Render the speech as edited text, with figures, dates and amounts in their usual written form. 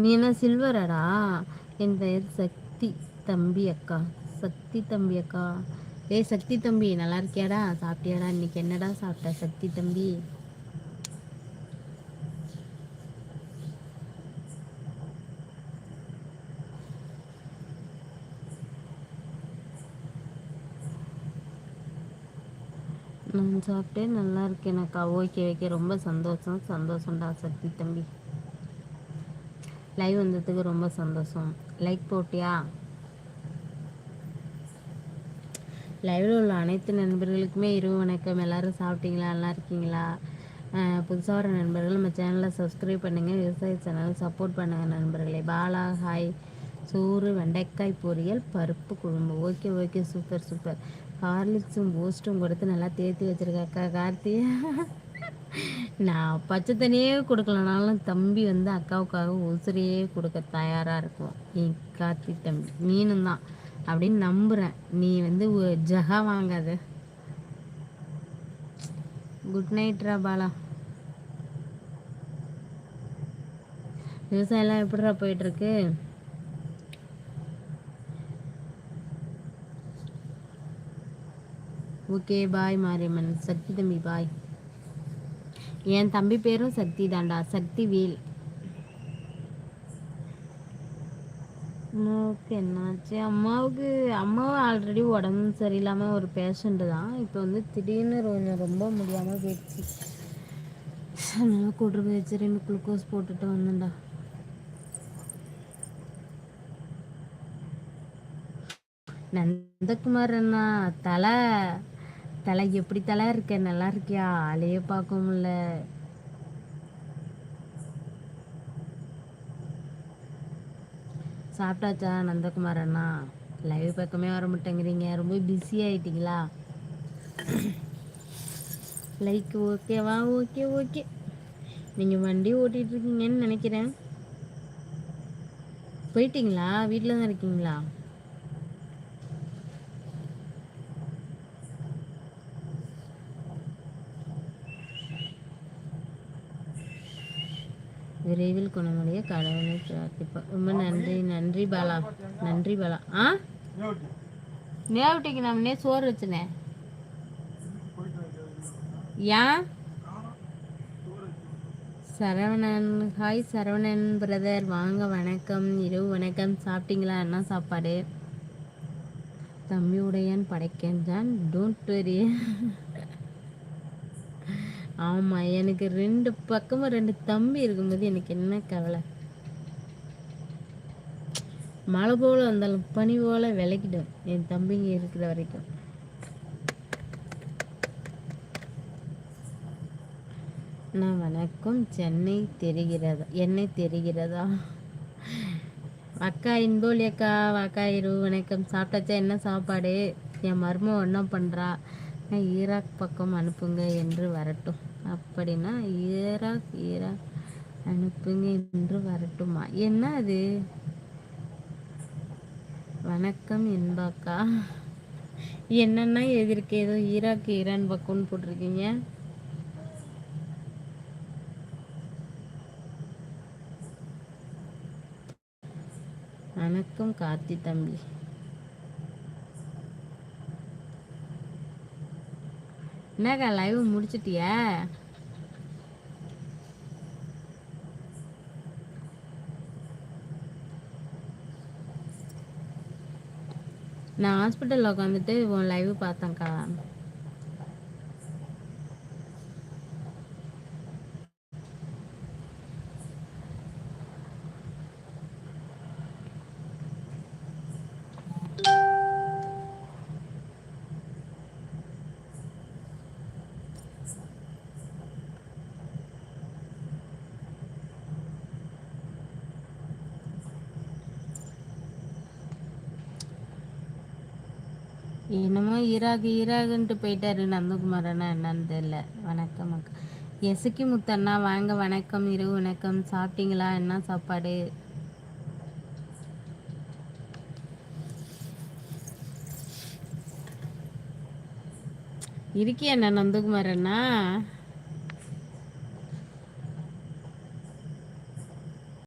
நீ என்ன சில்வராடா? என் பெயர் சக்தி தம்பி அக்கா. சக்தி தம்பி அக்கா. ஏய் சக்தி தம்பி, நல்லா இருக்கியாடா? சாப்பிட்டியாடா? இன்னைக்கு என்னடா சாப்பிட்ட சக்தி தம்பி? நான் சாப்பிட்டேன், நல்லா இருக்கேனக்கா. ஓகே ஓகே, ரொம்ப சந்தோஷம் சந்தோஷம்டா சக்தி தம்பி. லைவ் வந்ததுக்கு ரொம்ப சந்தோஷம். லைக் போட்டியா? லைவில் உள்ள அனைத்து நண்பர்களுக்குமே இரவு வணக்கம். எல்லோரும் சாப்பிட்டீங்களா? நல்லா இருக்கீங்களா? புதுசாக வர நண்பர்கள் நம்ம சேனலை சப்ஸ்கிரைப் பண்ணுங்கள். விவசாய சேனல் சப்போர்ட் பண்ணுங்கள் நண்பர்களே. பாலா ஹாய். சோறு வெண்டைக்காய் பொரியல் பருப்பு குழம்பு. Okay okay, super super. ஹார்லிக்ஸும் பூஸ்ட்டும் கொடுத்து நல்லா தேர்த்தி வச்சுருக்கா கார்த்தி. நான் பச்சை தண்ணியே கொடுக்கலனாலும் தம்பி வந்து அக்காவுக்காக உசுரையே கொடுக்க தயாராக இருக்கும். நீ கார்த்தி தம்பி நீனும் தான் அப்படின்னு நம்புகிறேன். நீ வந்து ஜகா வாங்காத. குட் நைட்ரா பாலா. விவசாயம்லாம் எப்படிடா போயிட்டுருக்கு? Okay bye Mariamman. சக்தி தம்பி பாய். என் தம்பி பேரும் சக்தி தாண்டா, சக்தி வேல். அம்மாவுக்கு என்னாச்சு? அம்மாவும் ஆல்ரெடி உடம்பு சரியில்லாமல் ஒரு பேஷண்ட்டு தான். இப்போ வந்து திடீர்னு ரொம்ப முடியாமல் போயிடுச்சு. அதனால கூட்டு போய் வச்சு 2 குளுக்கோஸ் போட்டுட்டு வந்தேன்டா. நந்தகுமார் அண்ணா, தலை தலை எப்படி தலை இருக்க? நல்லா இருக்கியா? ஆளையே பார்க்க முடியல. சாப்பிட்டாச்சா நந்தகுமார் அண்ணா? லைவ் பக்கமே வர மாட்டேங்கிறீங்க, ரொம்ப பிஸி ஆகிட்டீங்களா? லைக் ஓகேவா? Okay okay. நீங்கள் வண்டி ஓட்டிகிட்ருக்கீங்கன்னு நினைக்கிறேன். போயிட்டீங்களா? வீட்டில் தான் இருக்கீங்களா? விரைவில் குணமடைய கடவுளை பிரார்த்திப்போம். ரொம்ப நன்றி. நன்றி பாலா. நன்றி பாலா. நேவட்டிக்கு நான் சோறு வச்சுனேன். ஏன்? சரவணன் ஹாய். சரவணன் பிரதர் வாங்க, வணக்கம். இரவு வணக்கம். சாப்பிட்டீங்களா? என்ன சாப்பாடு? தம்பி உடையான் படைக்கின்றான், டோன்ட் வெரி. ஆமாம், எனக்கு 2 பக்கமும் 2 தம்பி இருக்கும்போது எனக்கு என்ன கவலை? மழை போல் வந்தாலும் பனி போல் விளக்கிடும் என் தம்பிங்க இருக்கிற வரைக்கும். நான் வணக்கம். சென்னை தெரிகிறதா? என்னை தெரிகிறதா? அக்கா இன்போலி அக்கா, அக்கா இரவு வணக்கம். சாப்பிட்டாச்சா? என்ன சாப்பாடு? என் மருமக என்ன பண்ணுறா? ஈராக் பக்கம் அனுப்புங்க என்று வரட்டும். அப்படின்னா ஈராக் அனுப்புங்க என்று வரட்டுமா? என்ன அது? வணக்கம் என்பாக்கா. என்னன்னா எதிர்க்கு ஏதோ ஈராக் ஈரான் பக்கம்னு போட்டிருக்கீங்க. வணக்கம் கார்த்தி தம்பி. என்னக்கா லைவ் முடிச்சிட்டியா? நான் ஹாஸ்பிட்டலில் உட்காந்துட்டு உன் லைவ் பார்த்தேன்க்கா. என்னமோ ஈராகுன்ட்டு போயிட்டாரு நந்தகுமார் அண்ணா, என்னன்னு தெரியல. வணக்கம் அக்கா. எசுக்கி முத்தண்ணா வாங்க, வணக்கம். இரவு வணக்கம். சாப்பிட்டீங்களா? என்ன சாப்பாடு? இருக்கியா என்ன நந்தகுமார் அண்ணா?